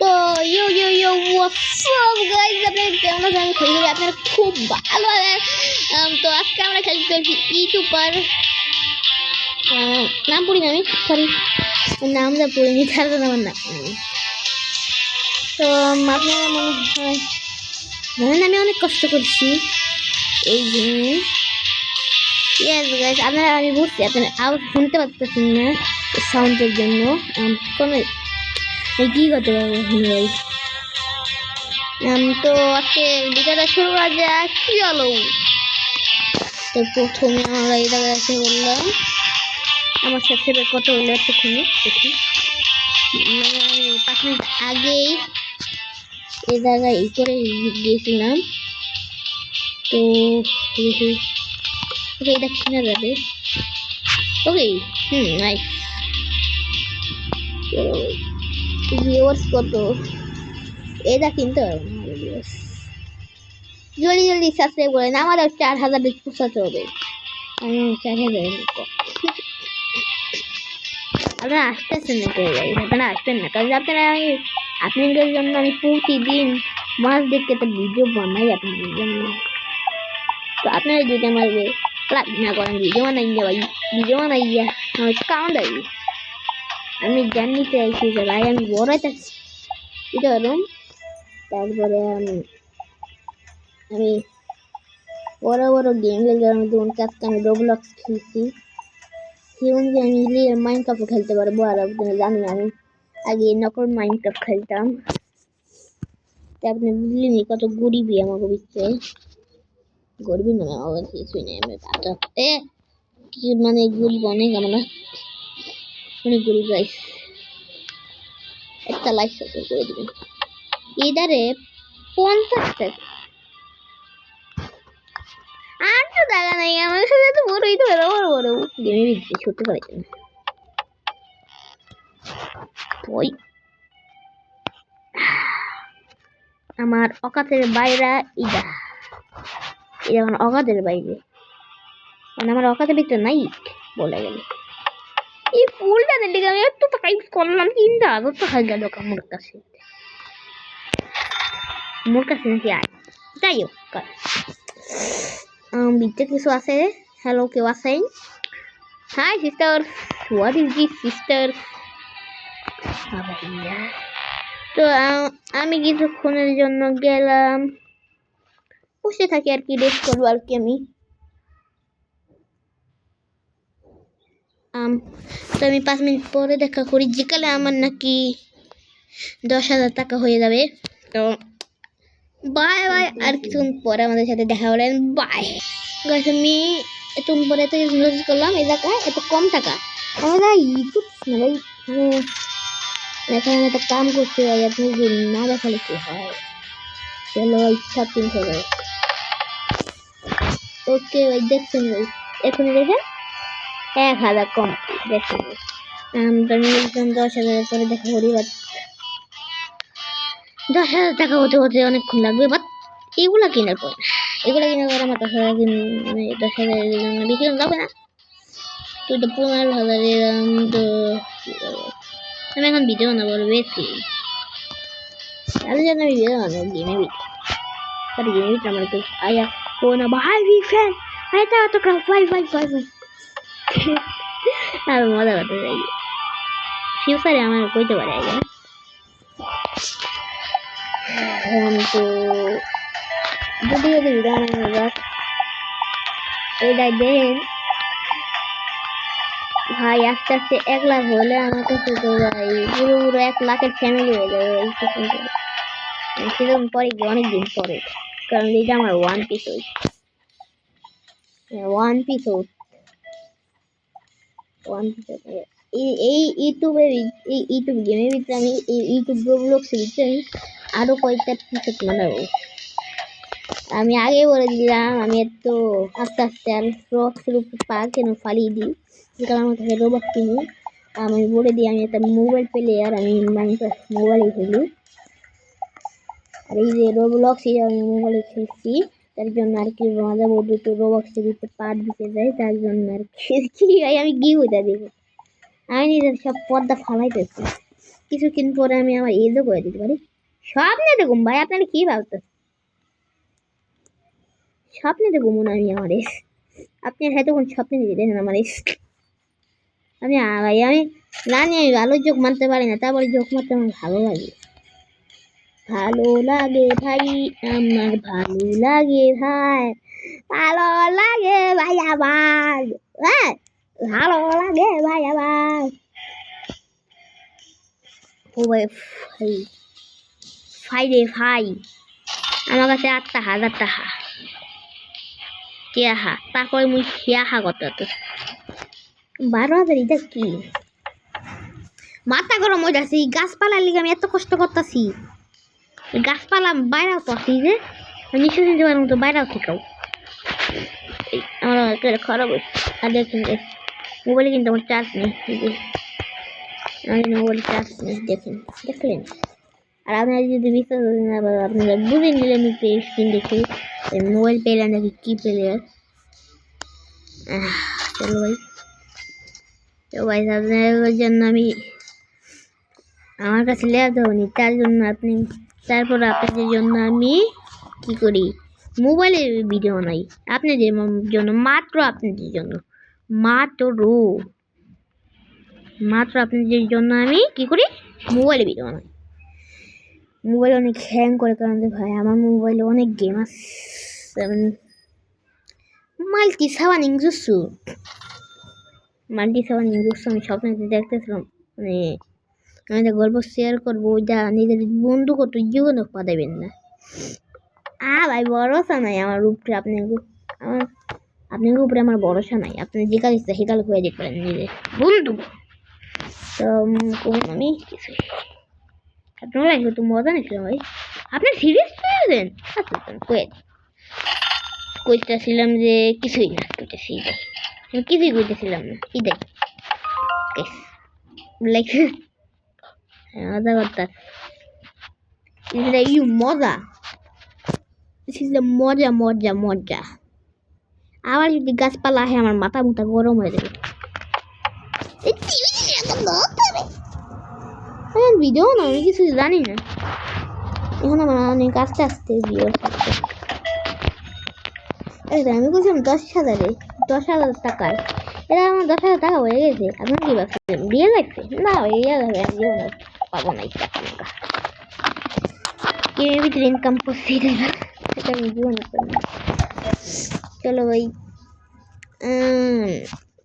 তো WhatsApp guys, আপনারা কেমন আছেন? আমি খেলি আপনারা খুব ভালো আছেন। তো আজকে আমরা খেলতে চলছি ইউটিউবার, নাম পড়িনি আমি, সরি নামটা পড়িনি, তার জন্য আমার নাম। তো আপনারা মনে হয় আমি অনেক কষ্ট করছি এই জন্য। গাইস, আপনারা আমি বুঝছি আপনারা আওয়াজ শুনতে পাচ্ছেন না সাউন্ডের জন্য। কোনো কি করতে পারবো ভাই। তো আজকে ভিডিওটা শুরু করা যাক, চলো। তো প্রথমে আমরা এই জায়গায় এসে বললাম আমার সাথে কত হলো একটুখানি দেখি, মানে আমি 5 মিনিট আগেই এই জায়গায় ই করে গিয়েছিলাম। তো দেখি ওকে, এটা কিনা যাবে। ওকে, নাইস। ভিউয়ার্স কত এটা কিনতে পারবো না, জলদি জলদি সাবস্ক্রাইব করেন, আমারও 4000 পৌঁছাতে হবে। আমি 4000 আপনারা আসতেছেন না কেউ, আপনারা আসবেন না, কারণ আপনাদের জন্য আমি প্রতিদিন মাছ দেখতে একটা ভিডিও বানাই আপনাদের জন্য। তো আপনারা যদি আমার লাইক না করেন, ভিডিও বানাই ভাই, ভিডিও বানাই আমার কাউন্ট আই। আমি জানিতে আইছি যে ভাই আমি বড় থাকছি এটা হলাম। তারপরে আমি বড় বড় গেম খেলতে, যেমন আজকে আমি রোবলক্স খেলছি, যেমন যে আমি রিয়েল মাইনক্রাফট খেলতে পারবো। আর আপনারা জানেন আমি আগে নকল মাইনক্রাফট খেলতাম। তা আপনি বুঝলেন কত গরিবই আমাকে বিচ্ছে, গরিবই নয় আমার কিছুই নেই। আমি কি মানে গরিব অনেক, আমরা অনেক গরিব গাইস। একটা লাইক সাবস্ক্রাইব করে দিবেন। এদারে 50 টাকা আর তো টাকা নেই আমার সাথে, তো বড়ই তো বড় বড় গেমে বিচ্ছে ছোট পারছেন ওই আমার অকাতের বাইরে। এটা আমার অকাতের বাইরে, মানে আমার অকাতের ভিতরে নাই বলে গেলে। এই ফুলটা দেখে আমি একটু টাকা ইউজ করলাম, 3000 টাকা গেল মোর কাছে, নাকি আর যাই হোক। বিদ্যে কিছু আছে। হ্যালো, কেউ আছেন? High sister, what is this sister? তো আমি কিছুক্ষণের জন্য গেলাম, বসে থাকি আর কি, রেস্ট করবো আর কি আমি। তো আমি 5 মিনিট পরে দেখা করি, যেকালে আমার নাকি 10,000 টাকা হয়ে যাবে। তো বাই বাই, আর কিছুক্ষণ পরে আমাদের সাথে দেখা হলেন, বাই গাইস। আমি এতক্ষণ পরে এত নোটিস করলাম এই জায়গায় এত কম টাকা। আমরা ইউটিউব না ভাই, এখানে একটা কাম করতে ভাই, আপনি যে না দেখালে কি হয়। চলো ইচ্ছা 300 টাকা। ওকে ভাই, দেখছেন ভাই, এখন দেখেন 1000 কম দেখছেন। আমি 10,000 পরে দেখা করি, বাট 10,000 টাকা হতে হতে অনেকক্ষণ লাগবে। বাট এগুলা কেনার পর আমার 10,000 মানে 10,000 বেশি লাগবে না। তো এটা 15,000 তো আমি এখন ভিডিও বানাবো বেশি, তাহলে জন্য আমি ভিডিও বানাবো গেমে ভিতরে আমার একটু আয়া কোনা ভাই ফ্যান ভাই, তা তো ক্রাফ ভাই আর মজা করতে যাই। ফিউচারে আমার কইতে পারে আগে। তো ভিডিও বানানো যাক। এইটাই দেখেন ভাই, আস্তে আস্তে 1 লাখ হলে আমার কাছে তো ভাই পুরো 1 লাখের ফ্যামিলি হয়ে যাবে ভাই। সেরকম পরে অনেকদিন পরে, কারণ এটা আমার ওয়ান পিস এই ইউটিউব গেমের ভিতরে আমি ইউটিউব রোবলক্সের ভিতরে আমি আরো কয়েকটা পিস বানাবো। আমি আগে বলে দিলাম আমি এত আস্তে আস্তে আর রক্সের উপর পা কেন ফালিয়ে দিই, যে কারণে আমার কাছে রোবট কিনি। আমি বলে দিই আমি একটা মোবাইল প্লেয়ার, আমি মোবাইলে খেলি। আর এই যে রোবলক্স আমি মোবাইলে খেলছি, তার জন্য আর কি মজা বলবো, তো রোবক্সের ভিতরে পার্ট দিতে যাই, তার জন্য আর কি ভাই আমি কি বোঝা দিব, আমি নিজের সব পর্দা ফালাইতেছি। কিছুক্ষণ পরে আমি আমার এজও করে দিতে পারি। স্বপ্নে দেখুন ভাই, আপনারা কি ভাবতেন? স্বপ্নে দেখুন আমি আমার এজ, আপনি হয়তো কোন স্বপ্নে দিলেন আমার এজ। আমি ভাই আমি জানি আমি ভালো যোগ মারতে পারি না, তারপরে যোগ মারতে আমার ভালো লাগে। ভালো লাগে ভাই আমার, ভালো লাগে ভাই, ভালো লাগে ভাই আমার, হ্যাঁ ভালো লাগে ভাই আমার। ও ভাই ভাই ফাই রে ভাই, আমার কাছে 8,000 টাকা টিয়াহা, তারপরে মুই টিয়াহা কত 12,000। এটা কি মাথা গরম হয়ে যাচ্ছে? গাছপালার লিগে আমি এত কষ্ট করতেছি, গাছপালা বাইরেও তো আছি যে নিশ্চয় নিতে পারবো তো, বাইরেও থেকেও আমার খারাপ হয়েছে। আর দেখেন মোবাইলে কিন্তু আমার চার্জ নেই, মোবাইলে চার্জ নেই দেখেন, দেখলেন? আর আপনারা যদি বিশ্বাস করেন না, আপনারা বুঝে নিলেন স্ক্রিন দেখে মোবাইল পেলেন নাকি কি প্লেয়ার। চলো ভাই, তো ভাই আপনার জন্য আমি আমার কাছে ল্যাব হয়নি, তার জন্য আপনি, তারপর আপনাদের জন্য আমি কি করি, মোবাইলে ভিডিও বানাই আপনাদের জন্য, মাত্র আপনাদের জন্য, মাত্র আপনাদের জন্য আমি কি করি, মোবাইলে ভিডিও বানাই। মোবাইল অনেক হ্যাং করে, কারণ ভাই আমার মোবাইলে অনেক গেম আছে। মাল্টি সেভেন ইঞ্জুসু আমি স্বপ্নে দেখতেছিলাম, মানে আমি একটা গল্প শেয়ার করবো, ওইটা নিজের বন্ধু কত জীবনে পাঠাবেন না। ভাই ভরসা নাই আমার উপরে, আপনার উপরে আমার ভরসা নাই। আপনি যেকাল ইচ্ছা সেকাল হয়ে যেতে পারেন নিজের বন্ধু। তো আমি কিছু আপনার লাগবে তো মজা নিয়েছিলাম ভাই, আপনার সিরিয়াস দেন। আচ্ছা কইতেছিলাম যে কিছুই না, কিছুই কইতেছিলাম না, এটাই মজা করতে মজা, মজা মজা মজা। আবার যদি গাছপালা আসে আমার মাথা মুথা গরম হয়ে যাবে। ভিডিও না, আমি কিছু জানি না এখন, আমার অনেক আস্তে আস্তে ভিডিও থাকছে। আমি বলছিলাম 10,000 টাকায়, এটা আমার 10,000 টাকা হয়ে গেছে। আপনার কি ভাবছেন বিয়ে লাগছে? না ইয়ে যাবে, আমি জীবনে পাবো না টাকা, গেমের ভিতরে ইনকাম করছি টাকা, সেটা আমি জীবনে পাবো না। চলো ভাই,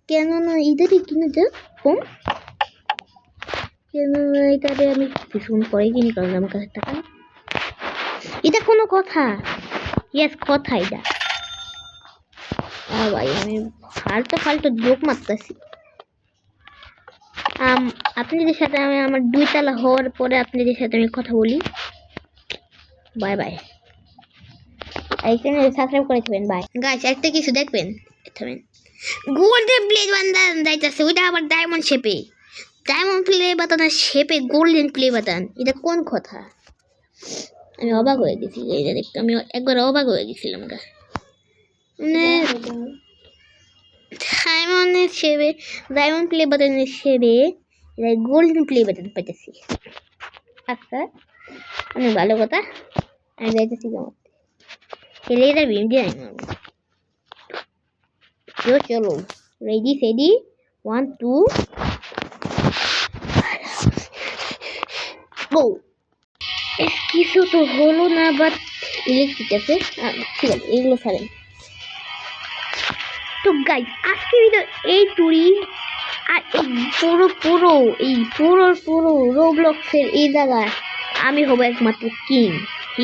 কেন না ইদারে কিনে যা ফোন, কেন এটারে আমি কিছুক্ষণ পরে কিনি, কারণ আমার কাছে টাকা না। এটা কোনো কথা? ইয়েস কথা এটা। ভাই আমি ফালতু জোক মারতেছি। আপনাদের সাথে আমি আমার 2 তলা হওয়ার পরে আপনাদের সাথে আমি কথা বলি। Bye bye. এই চ্যানেল সাবস্ক্রাইব করে দিবেন। বাই গাইস, একটা কিছু দেখবেন, গোল্ডেন প্লে বাটন যাইতাছে, ওইটা আবার ডায়মন্ড শেপে, ডায়মন্ড প্লে বাটনের শেপে গোল্ডেন প্লে বাটন, এটা কোন কথা? আমি অবাক হয়ে গেছি এটা দেখতে, আমি একবার অবাক হয়ে গেছিলাম গা, মানে ডায়মন্ডের শেপে, ডায়মন্ড প্লে বাটনের শেপে গোল্ডেন প্লে বাটন পাইতেছি। আচ্ছা অনেক ভালো কথা, আমি যাইতেছি কেমন খেলে এটা বিম দিয়ে চলো রেডি সেডি 1 2 গো। কিছু তো হলো না, বাট ইলেকট্রিক আছে, ঠিক আছে এগুলো ছাড়েন। তো গাইস আজকে ভিডিও এই টুরি, আর এই পুরো রোবলক্সের এই জায়গায় আমি হবো একমাত্র কিং।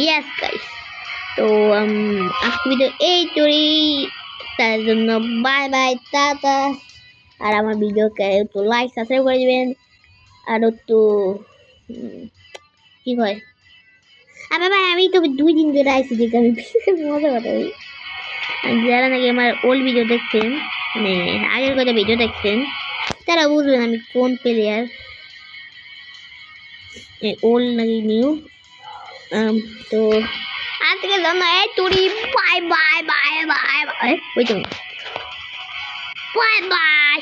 ইয়েস গাইস, তো আজকে ভিডিও এই টুরি, তার জন্য বাই বাই টাটা। আর আমার ভিডিওকে একটু লাইক সাবস্ক্রাইব করে দিবেন, আর একটু কি হয়, ভাই আমি তো 2 দিন ধরে আইসি দেখে, আমি মজা কথা বলি। যারা নাকি আমার ওল্ড ভিডিও দেখছেন, মানে আগের কথা ভিডিও দেখছেন, তারা বুঝবেন আমি কোন প্লেয়ার, ওল্ড নাকি নিউ। তো আজকের জন্য এই টুরি bye bye bye bye bye, ওই তো বাই বাই।